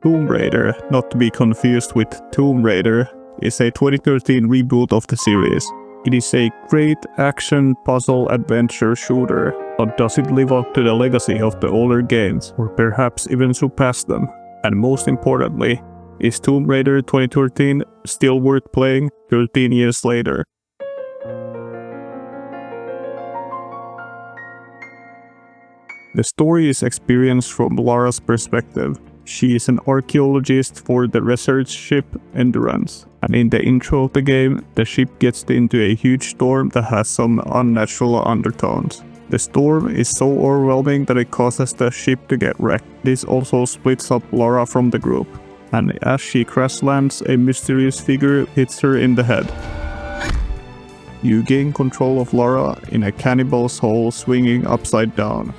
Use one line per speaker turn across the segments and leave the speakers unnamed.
Tomb Raider, not to be confused with Tomb Raider, is a 2013 reboot of the series. It is a great action puzzle adventure shooter, but does it live up to the legacy of the older games, or perhaps even surpass them? And most importantly, is Tomb Raider 2013 still worth playing 13 years later? The story is experienced from Lara's perspective. She is an archaeologist for the research ship Endurance, and in the intro of the game, the ship gets into a huge storm that has some unnatural undertones. The storm is so overwhelming that it causes the ship to get wrecked. This also splits up Lara from the group, and as she crash lands, a mysterious figure hits her in the head. You gain control of Lara in a cannibal's hole swinging upside down.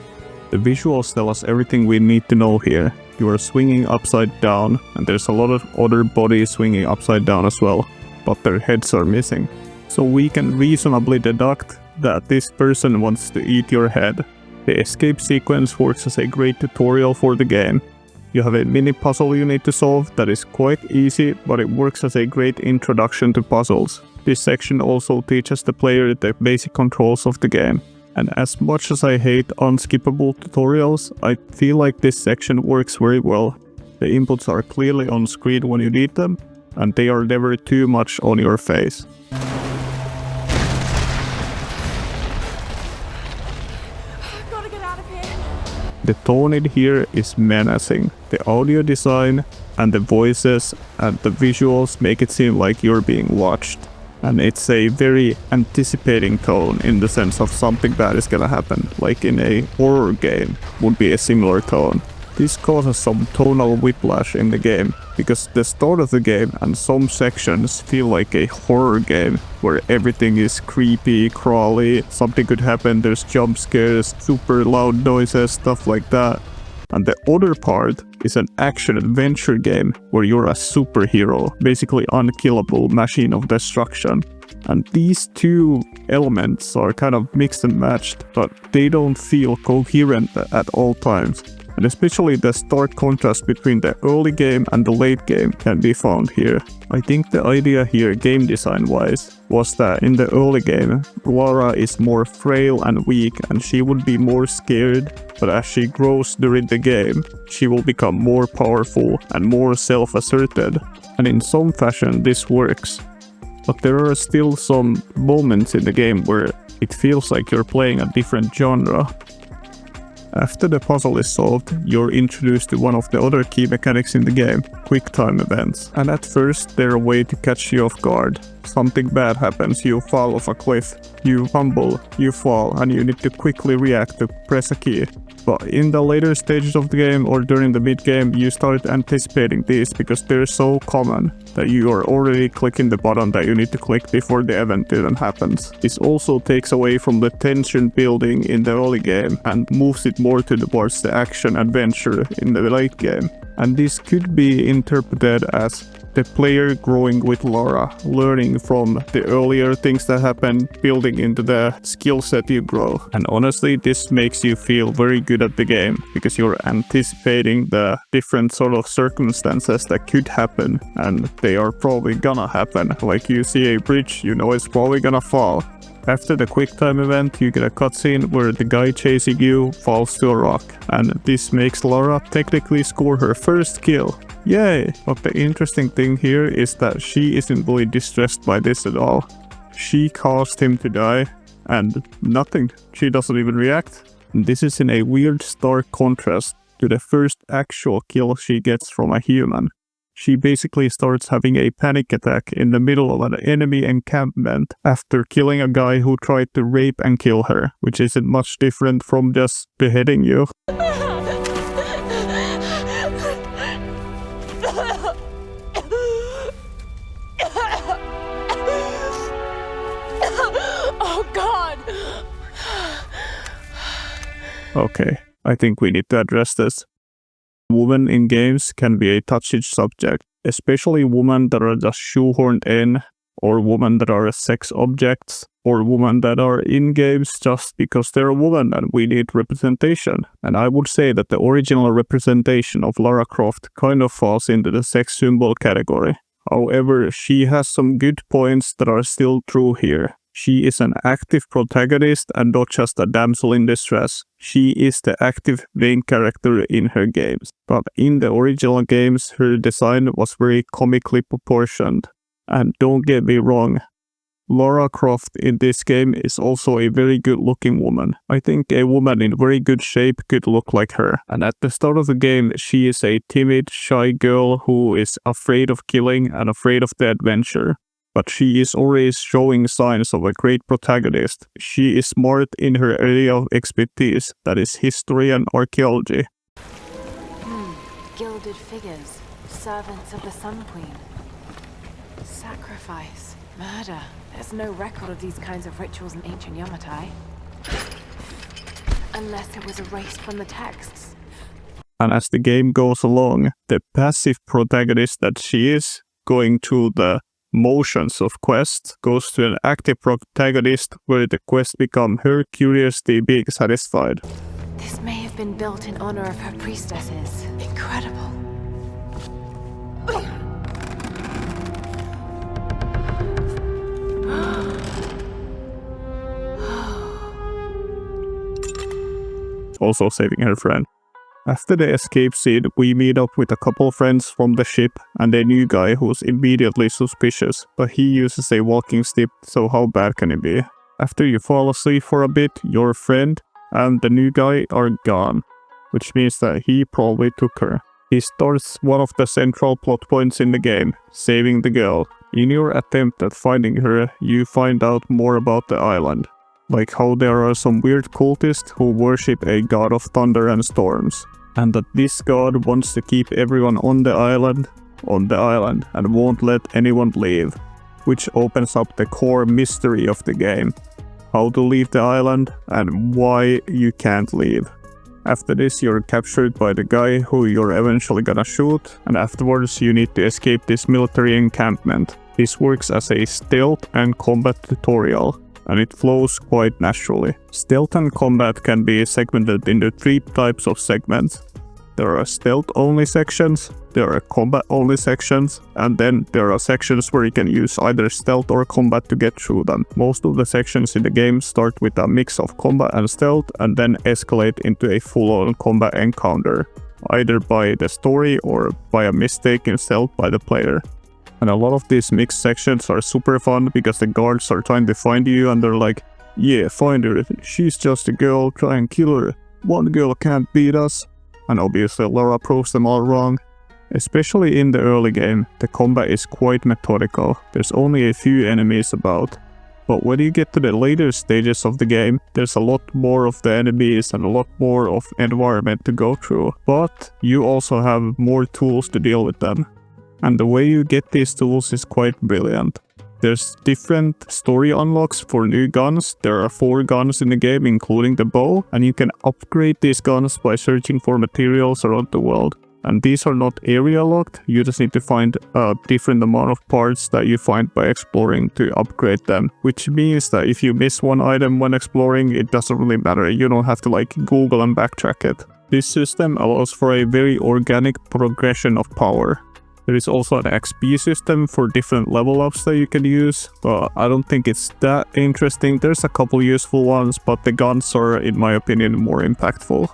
The visuals tell us everything we need to know here. You are swinging upside down, and there's a lot of other bodies swinging upside down as well, but their heads are missing. So we can reasonably deduct that this person wants to eat your head. The escape sequence works as a great tutorial for the game. You have a mini puzzle you need to solve that is quite easy, but it works as a great introduction to puzzles. This section also teaches the player the basic controls of the game. And as much as I hate unskippable tutorials, I feel like this section works very well. The inputs are clearly on screen when you need them, and they are never too much on your face.
Gotta get out of here.
The tone in here is menacing. The audio design and the voices and the visuals make it seem like you're being watched. And it's a very anticipating tone in the sense of something bad is gonna happen, like in a horror game would be a similar tone. This causes some tonal whiplash in the game, because the start of the game and some sections feel like a horror game, where everything is creepy, crawly, something could happen, there's jump scares, super loud noises, stuff like that. And the other part is an action-adventure game where you're a superhero, basically unkillable machine of destruction. And these two elements are kind of mixed and matched, but they don't feel coherent at all times. And especially the stark contrast between the early game and the late game can be found here. I think the idea here, game design-wise, was that in the early game, Lara is more frail and weak and she would be more scared, but as she grows during the game, she will become more powerful and more self-asserted. And in some fashion this works. But there are still some moments in the game where it feels like you're playing a different genre. After the puzzle is solved, you're introduced to one of the other key mechanics in the game, quick time events. And at first they're a way to catch you off guard. Something bad happens, you fall off a cliff, you fumble, you fall, and you need to quickly react to press a key. But in the later stages of the game or during the mid-game, you start anticipating these because they're so common that you are already clicking the button that you need to click before the event even happens. This also takes away from the tension building in the early game and moves it more towards the action adventure in the late game. And this could be interpreted as the player growing with Lara, learning from the earlier things that happen, building into the skill set you grow. And honestly, this makes you feel very good at the game, because you're anticipating the different sort of circumstances that could happen, and they are probably gonna happen. Like you see a bridge, you know it's probably gonna fall. After the quick time event, you get a cutscene where the guy chasing you falls to a rock, and this makes Lara technically score her first kill. Yay! But the interesting thing here is that she isn't really distressed by this at all. She caused him to die, and nothing. She doesn't even react. And this is in a weird stark contrast to the first actual kill she gets from a human. She basically starts having a panic attack in the middle of an enemy encampment after killing a guy who tried to rape and kill her, which isn't much different from just beheading you.
Oh God!
Okay, I think we need to address this. Women in games can be a touchy subject, especially women that are just shoehorned in or women that are sex objects, or women that are in games just because they're a woman and we need representation. And I would say that the original representation of Lara Croft kind of falls into the sex symbol category. However, she has some good points that are still true here. She is an active protagonist and not just a damsel in distress. She is the active main character in her games. But in the original games, her design was very comically proportioned. And don't get me wrong, Lara Croft in this game is also a very good looking woman. I think a woman in very good shape could look like her. And at the start of the game, she is a timid, shy girl who is afraid of killing and afraid of the adventure. But she is always showing signs of a great protagonist. She is smart in her area of expertise, that is history and archaeology.
Gilded figures, servants of the Sun Queen. Sacrifice, murder. There's no record of these kinds of rituals in ancient Yamatai. Unless it was erased from the texts.
And as the game goes along, the passive protagonist that she is, going through the motions of quest, goes to an active protagonist where the quest become her curiosity being satisfied.
This may have been built in honor of her priestesses. Incredible.
Also saving her friend. After the escape scene, we meet up with a couple friends from the ship and a new guy who's immediately suspicious, but he uses a walking stick, so how bad can it be? After you fall asleep for a bit, your friend and the new guy are gone, which means that he probably took her. He starts one of the central plot points in the game, saving the girl. In your attempt at finding her, you find out more about the island. Like how there are some weird cultists who worship a god of thunder and storms, and that this god wants to keep everyone on the island and won't let anyone leave, which opens up the core mystery of the game. How to leave the island and why you can't leave. After this, you're captured by the guy who you're eventually gonna shoot, and afterwards you need to escape this military encampment. This works as a stealth and combat tutorial, and it flows quite naturally. Stealth and combat can be segmented into 3 types of segments. There are stealth-only sections, there are combat-only sections, and then there are sections where you can use either stealth or combat to get through them. Most of the sections in the game start with a mix of combat and stealth, and then escalate into a full-on combat encounter, either by the story or by a mistake in stealth by the player. And a lot of these mixed sections are super fun because the guards are trying to find you and they're like, yeah, find her, she's just a girl, try and kill her, one girl can't beat us. And obviously Lara proves them all wrong. Especially in the early game, the combat is quite methodical, there's only a few enemies about. But when you get to the later stages of the game, there's a lot more of the enemies and a lot more of environment to go through. But you also have more tools to deal with them. And the way you get these tools is quite brilliant. There's different story unlocks for new guns. There are 4 guns in the game, including the bow, and you can upgrade these guns by searching for materials around the world. And these are not area locked, you just need to find a different amount of parts that you find by exploring to upgrade them. Which means that if you miss one item when exploring, it doesn't really matter, you don't have to like Google and backtrack it. This system allows for a very organic progression of power. There is also an XP system for different level ups that you can use, but I don't think it's that interesting. There's a couple useful ones, but the guns are, in my opinion, more impactful.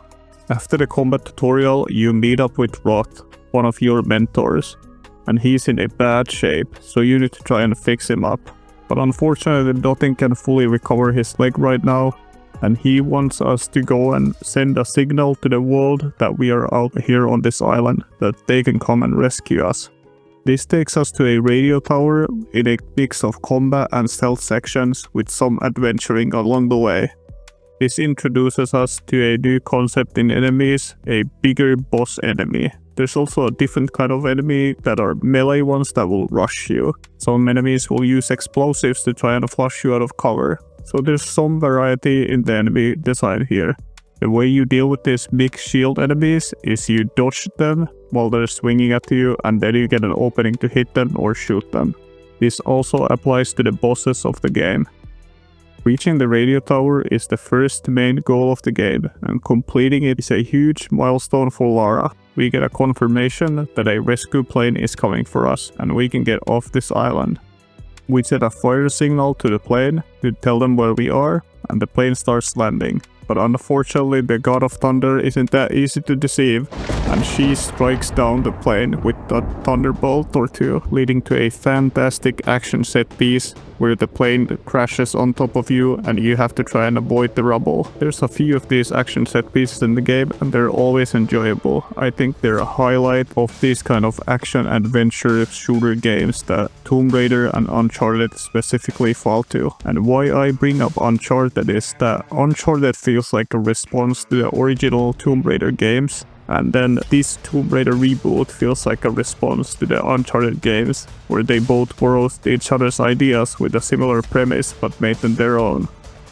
After the combat tutorial, you meet up with Roth, one of your mentors, and he's in a bad shape, so you need to try and fix him up. But unfortunately, nothing can fully recover his leg right now, and he wants us to go and send a signal to the world that we are out here on this island, that they can come and rescue us. This takes us to a radio tower in a mix of combat and stealth sections with some adventuring along the way. This introduces us to a new concept in enemies, a bigger boss enemy. There's also a different kind of enemy that are melee ones that will rush you. Some enemies will use explosives to try and flush you out of cover. So there's some variety in the enemy design here. The way you deal with these big shield enemies is you dodge them while they're swinging at you, and then you get an opening to hit them or shoot them. This also applies to the bosses of the game. Reaching the radio tower is the first main goal of the game, and completing it is a huge milestone for Lara. We get a confirmation that a rescue plane is coming for us, and we can get off this island. We set a fire signal to the plane to tell them where we are, and the plane starts landing. But unfortunately, the God of Thunder isn't that easy to deceive, and she strikes down the plane with a thunderbolt or two, leading to a fantastic action set piece where the plane crashes on top of you and you have to try and avoid the rubble. There's a few of these action set pieces in the game and they're always enjoyable. I think they're a highlight of these kind of action adventure shooter games that Tomb Raider and Uncharted specifically fall to. And why I bring up Uncharted is that Uncharted feels like a response to the original Tomb Raider games. And then this Tomb Raider reboot feels like a response to the Uncharted games, where they both borrowed each other's ideas with a similar premise but made them their own.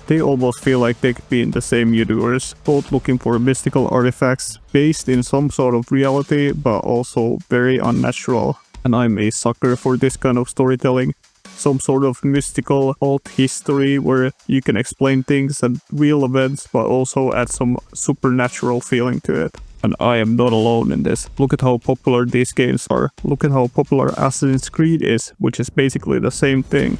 They almost feel like they could be in the same universe, both looking for mystical artifacts based in some sort of reality but also very unnatural. And I'm a sucker for this kind of storytelling. Some sort of mystical alt history where you can explain things and real events but also add some supernatural feeling to it. And I am not alone in this. Look at how popular these games are. Look at how popular Assassin's Creed is, which is basically the same thing.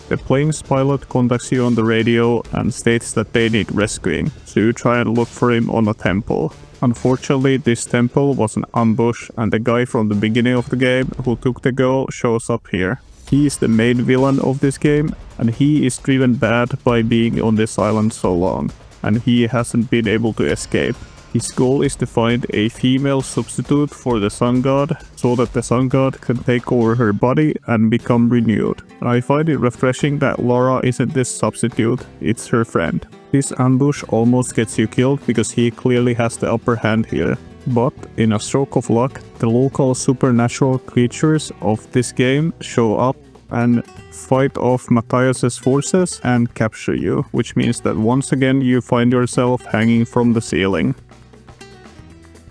The plane's pilot contacts you on the radio and states that they need rescuing, so you try and look for him on a temple. Unfortunately, this temple was an ambush and the guy from the beginning of the game who took the girl shows up here. He is the main villain of this game and he is driven bad by being on this island so long, and he hasn't been able to escape. His goal is to find a female substitute for the Sun God, so that the Sun God can take over her body and become renewed. And I find it refreshing that Lara isn't this substitute, it's her friend. This ambush almost gets you killed because he clearly has the upper hand here. But in a stroke of luck, the local supernatural creatures of this game show up and fight off Matthias's forces and capture you, which means that once again you find yourself hanging from the ceiling.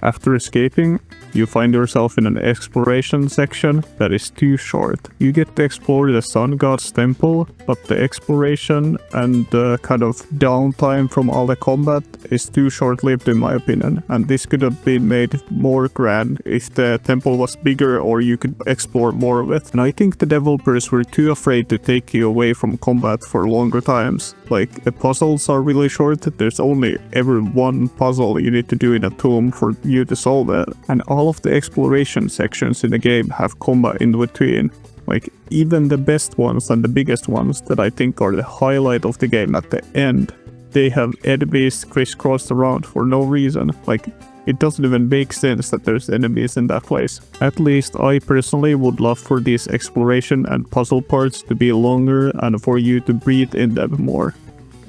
After escaping, you find yourself in an exploration section that is too short. You get to explore the Sun God's temple, but the exploration and the kind of downtime from all the combat is too short-lived in my opinion, and this could have been made more grand if the temple was bigger or you could explore more of it. And I think the developers were too afraid to take you away from combat for longer times. Like, the puzzles are really short, there's only ever one puzzle you need to do in a tomb for you to solve it, and all of the exploration sections in the game have combat in between. Like, even the best ones and the biggest ones that I think are the highlight of the game at the end, they have enemies crisscrossed around for no reason. Like, it doesn't even make sense that there's enemies in that place. At least I personally would love for these exploration and puzzle parts to be longer and for you to breathe in them more.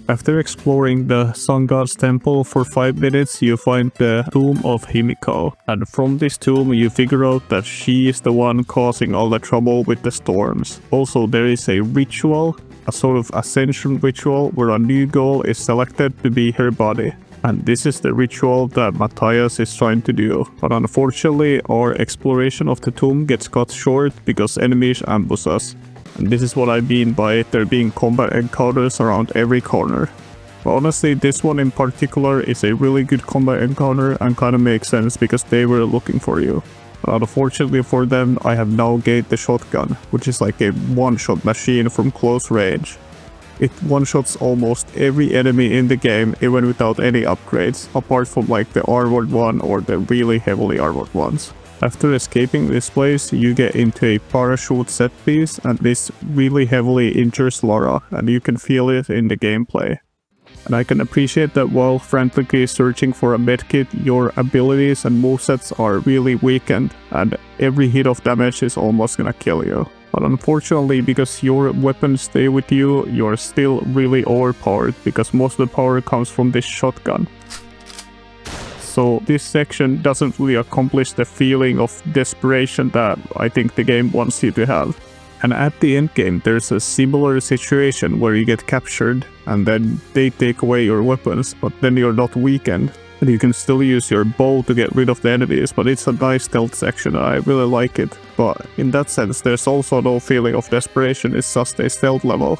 After exploring the Sun God's temple for 5 minutes, you find the tomb of Himiko, and from this tomb you figure out that she is the one causing all the trouble with the storms. Also, there is a ritual, a sort of ascension ritual, where a new goal is selected to be her body. And this is the ritual that Matthias is trying to do. But unfortunately, our exploration of the tomb gets cut short because enemies ambush us. And this is what I mean by there being combat encounters around every corner. But honestly, this one in particular is a really good combat encounter and kind of makes sense because they were looking for you. But unfortunately for them, I have now gained the shotgun, which is like a one-shot machine from close range. It one-shots almost every enemy in the game, even without any upgrades, apart from like the armored one or the really heavily armored ones. After escaping this place, you get into a parachute set piece, and this really heavily injures Lara, and you can feel it in the gameplay. And I can appreciate that while frantically searching for a medkit, your abilities and movesets are really weakened, and every hit of damage is almost gonna kill you. But unfortunately, because your weapons stay with you, you're still really overpowered, because most of the power comes from this shotgun. So this section doesn't really accomplish the feeling of desperation that I think the game wants you to have. And at the end game, there's a similar situation where you get captured and then they take away your weapons, but then you're not weakened. And you can still use your bow to get rid of the enemies, but it's a nice stealth section, I really like it. But in that sense, there's also no feeling of desperation, it's just a stealth level.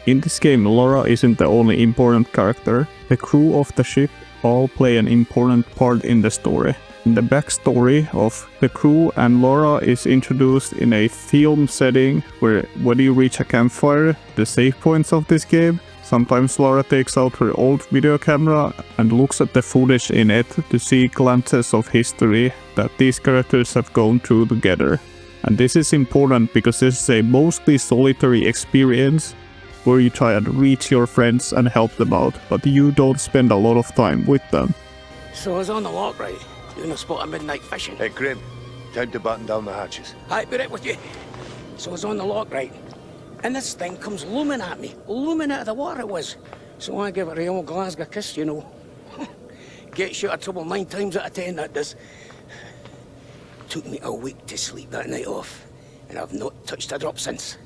In this game, Lara isn't the only important character. The crew of the ship all play an important part in the story. The backstory of the crew and Lara is introduced in a film setting where when you reach a campfire, the save points of this game, sometimes Lara takes out her old video camera and looks at the footage in it to see glances of history that these characters have gone through together. And this is important because this is a mostly solitary experience where you try and reach your friends and help them out, but you don't spend a lot of time with them.
So I was on the lock, right? Doing a spot of midnight fishing.
Hey, Grim, time to button down the hatches.
I'd be right with you. So I was on the lock, right? And this thing comes looming at me. Looming out of the water it was. So I give it a old Glasgow kiss, you know. Gets you out of trouble 9 times out of 10, that does. Took me a week to sleep that night off. And I've not touched a drop since.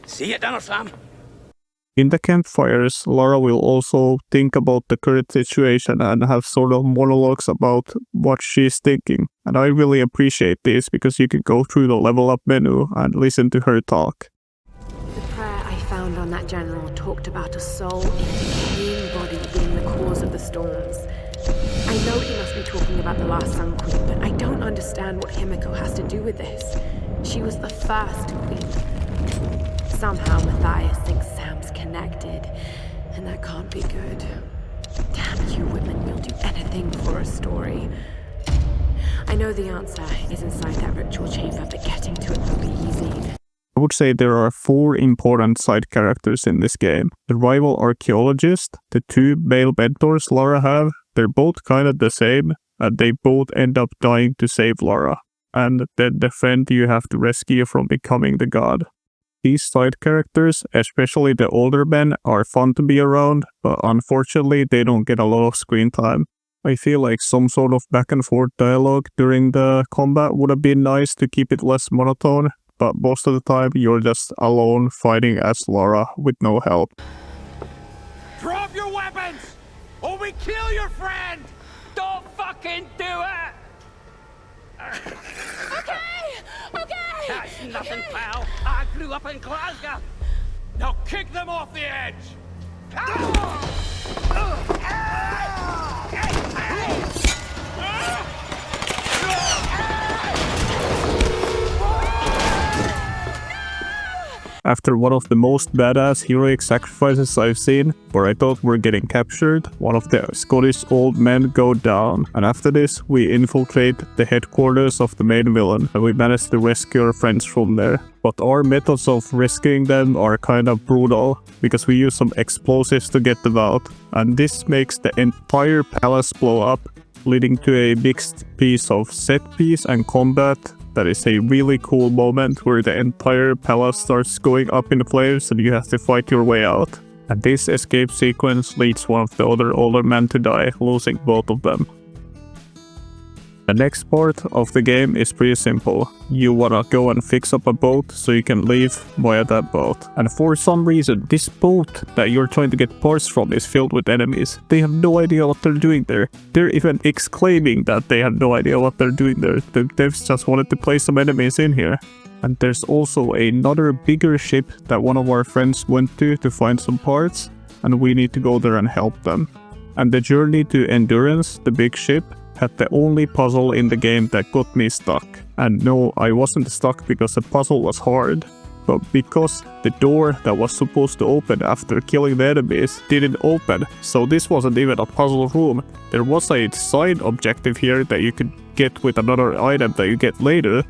See you at dinner, Sam.
In the campfires, Lara will also think about the current situation and have sort of monologues about what she's thinking. And I really appreciate this because you can go through the level up menu and listen to her talk.
The prayer I found on that general talked about a soul in a decaying body being the cause of the storms. I know he must be talking about the last Sun Queen, but I don't understand what Himiko has to do with this. She was the first queen. Somehow Matthias thinks Sam's connected, and that can't be good. Damn you women, you'll do anything for a story. I know the answer is inside that ritual chamber, but getting to it will be easy.
I would say there are 4 important side characters in this game. The rival archaeologist, the 2 male mentors Lara have, they're both kind of the same, and they both end up dying to save Lara. And then the friend you have to rescue from becoming the god. These side characters, especially the older men, are fun to be around, but unfortunately they don't get a lot of screen time. I feel like some sort of back and forth dialogue during the combat would have been nice to keep it less monotone, but most of the time you're just alone fighting as Lara with no help.
Drop your weapons, or we kill your friend! Don't fucking do it!
Okay!
That's nothing, pal. I grew up in Glasgow. Now kick them off the edge!
After one of the most badass heroic sacrifices I've seen, where I thought we're getting captured, one of the Scottish old men go down, and after this we infiltrate the headquarters of the main villain, and we manage to rescue our friends from there. But our methods of rescuing them are kind of brutal, because we use some explosives to get them out, and this makes the entire palace blow up, leading to a mixed piece of set piece and combat. That is a really cool moment where the entire palace starts going up in flames and you have to fight your way out. And this escape sequence leads one of the other older men to die, losing both of them. The next part of the game is pretty simple. You wanna go and fix up a boat so you can leave via that boat. And for some reason, this boat that you're trying to get parts from is filled with enemies. They have no idea what they're doing there. They're even exclaiming that they have no idea what they're doing there. They've just wanted to place some enemies in here. And there's also another bigger ship that one of our friends went to find some parts, and we need to go there and help them. And the journey to Endurance, the big ship, had the only puzzle in the game that got me stuck. And no, I wasn't stuck because the puzzle was hard, but because the door that was supposed to open after killing the enemies didn't open. So this wasn't even a puzzle room. There was a side objective here that you could get with another item that you get later,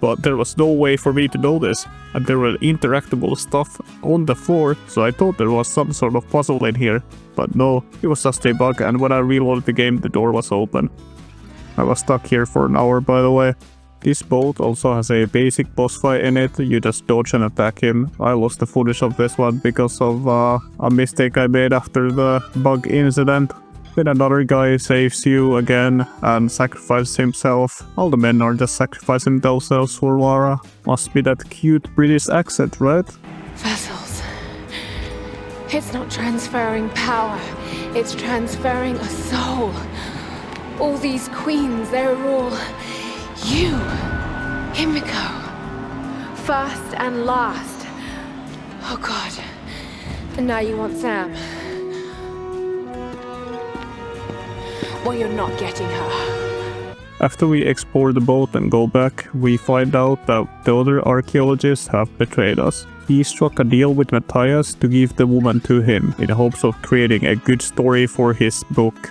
but there was no way for me to know this, and there were interactable stuff on the floor, so I thought there was some sort of puzzle in here, but no, it was just a bug, and when I reloaded the game, the door was open. I was stuck here for an hour, by the way. This boat also has a basic boss fight in it, you just dodge and attack him. I lost the footage of this one because of a mistake I made after the bug incident. Then another guy saves you again and sacrifices himself. All the men are just sacrificing themselves for Lara. Must be that cute British accent, right?
Vessels. It's not transferring power. It's transferring a soul. All these queens, they're all you, Himiko. First and last. Oh God. And now you want Sam. Well, you're not getting her.
After we explore the boat and go back, we find out that the other archaeologists have betrayed us. He struck a deal with Matthias to give the woman to him in hopes of creating a good story for his book.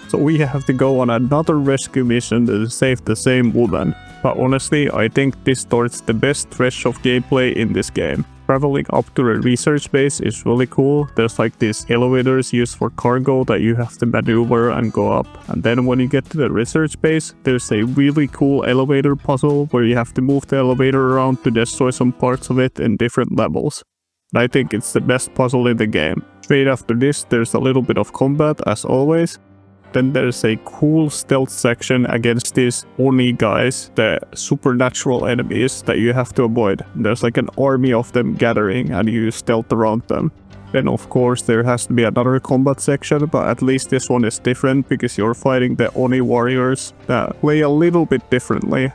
So we have to go on another rescue mission to save the same woman. But honestly, I think this starts the best stretch of gameplay in this game. Traveling up to a research base is really cool. There's like these elevators used for cargo that you have to maneuver and go up. And then when you get to the research base, there's a really cool elevator puzzle where you have to move the elevator around to destroy some parts of it in different levels. And I think it's the best puzzle in the game. Straight after this, there's a little bit of combat as always. Then there's a cool stealth section against these Oni guys, the supernatural enemies that you have to avoid. There's like an army of them gathering and you stealth around them. Then of course there has to be another combat section, but at least this one is different because you're fighting the Oni warriors that play a little bit differently.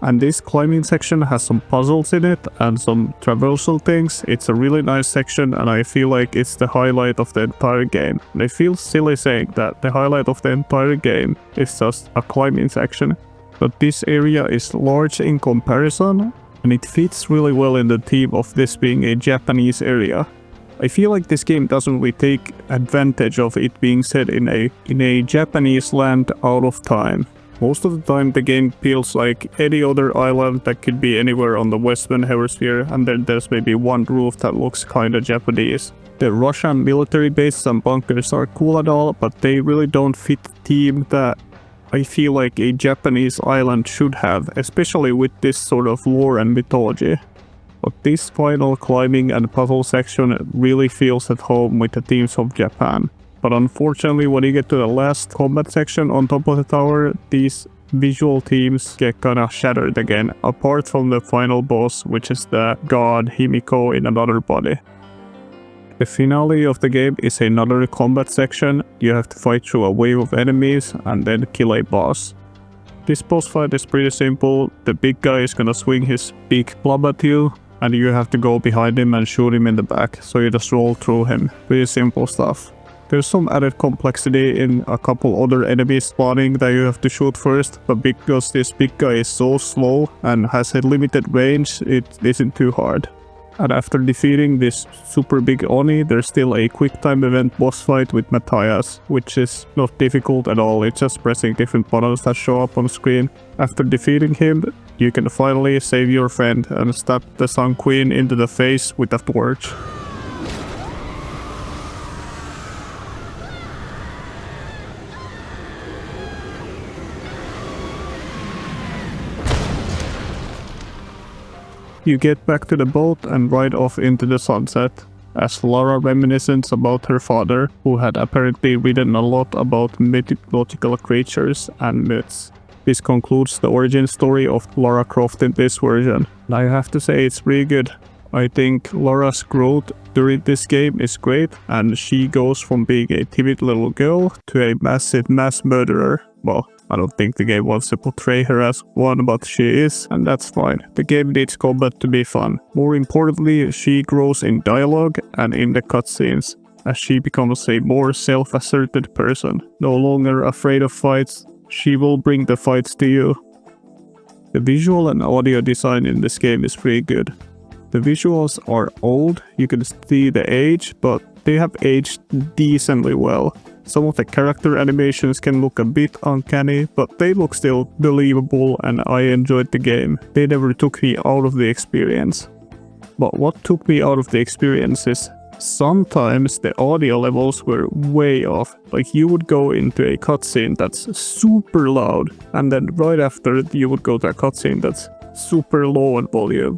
And this climbing section has some puzzles in it and some traversal things. It's a really nice section and I feel like it's the highlight of the entire game. And I feel silly saying that the highlight of the entire game is just a climbing section. But this area is large in comparison and it fits really well in the theme of this being a Japanese area. I feel like this game doesn't really take advantage of it being set in a Japanese land out of time. Most of the time the game feels like any other island that could be anywhere on the Western Hemisphere, and then there's maybe one roof that looks kinda Japanese. The Russian military bases and bunkers are cool and all, but they really don't fit the theme that I feel like a Japanese island should have, especially with this sort of lore and mythology. But this final climbing and puzzle section really feels at home with the themes of Japan. But unfortunately, when you get to the last combat section on top of the tower, these visual themes get kinda shattered again, apart from the final boss, which is the god Himiko in another body. The finale of the game is another combat section. You have to fight through a wave of enemies and then kill a boss. This boss fight is pretty simple. The big guy is gonna swing his big club at you, and you have to go behind him and shoot him in the back, so you just roll through him. Pretty simple stuff. There's some added complexity in a couple other enemies spawning that you have to shoot first, but because this big guy is so slow and has a limited range, it isn't too hard. And after defeating this super big Oni, there's still a quick time event boss fight with Matthias, which is not difficult at all, it's just pressing different buttons that show up on screen. After defeating him, you can finally save your friend and stab the Sun Queen into the face with a torch. You get back to the boat and ride off into the sunset, as Lara reminisces about her father, who had apparently written a lot about mythological creatures and myths. This concludes the origin story of Lara Croft in this version, and I have to say it's pretty good. I think Lara's growth during this game is great, and she goes from being a timid little girl to a massive mass murderer. Well, I don't think the game wants to portray her as one, but she is, and that's fine. The game needs combat to be fun. More importantly, she grows in dialogue and in the cutscenes, as she becomes a more self-asserted person. No longer afraid of fights, she will bring the fights to you. The visual and audio design in this game is pretty good. The visuals are old, you can see the age, but they have aged decently well. Some of the character animations can look a bit uncanny, but they look still believable and I enjoyed the game. They never took me out of the experience. But what took me out of the experience is sometimes the audio levels were way off. Like you would go into a cutscene that's super loud, and then right after you would go to a cutscene that's super low in volume.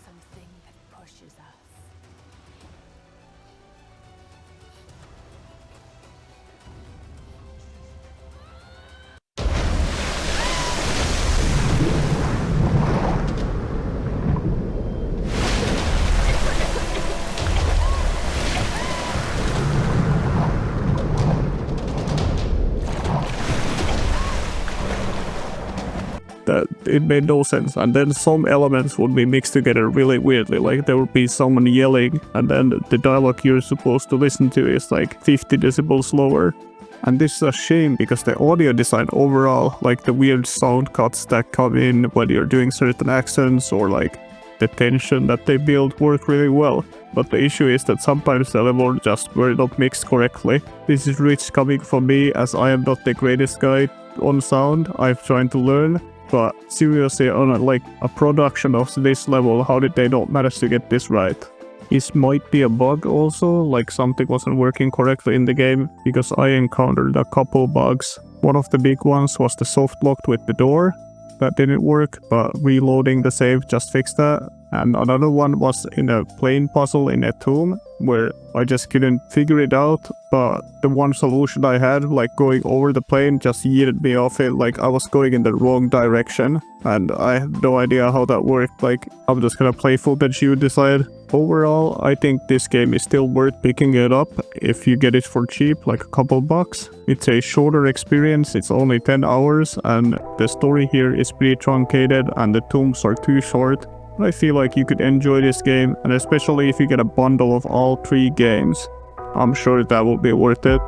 Something that pushes us.
that it made no sense. And then some elements would be mixed together really weirdly, like there would be someone yelling and then the dialogue you're supposed to listen to is like 50 decibels lower. And this is a shame because the audio design overall, like the weird sound cuts that come in when you're doing certain accents or like the tension that they build work really well. But the issue is that sometimes the level just were not mixed correctly. This is rich coming from me as I am not the greatest guy on sound. I'm trying to learn. But seriously, on a production of this level, how did they not manage to get this right? This might be a bug also, like something wasn't working correctly in the game, because I encountered a couple bugs. One of the big ones was the soft lock with the door. That didn't work, but reloading the save just fixed that. And another one was in a plane puzzle in a tomb, where I just couldn't figure it out, but the one solution I had, like going over the plane, just yeeted me off it, like I was going in the wrong direction, and I have no idea how that worked. Like, I'm just gonna play footage, you decide. Overall, I think this game is still worth picking it up if you get it for cheap, like a couple bucks. It's a shorter experience, it's only 10 hours, and the story here is pretty truncated and the tombs are too short. I feel like you could enjoy this game, and especially if you get a bundle of all 3 games, I'm sure that will be worth it.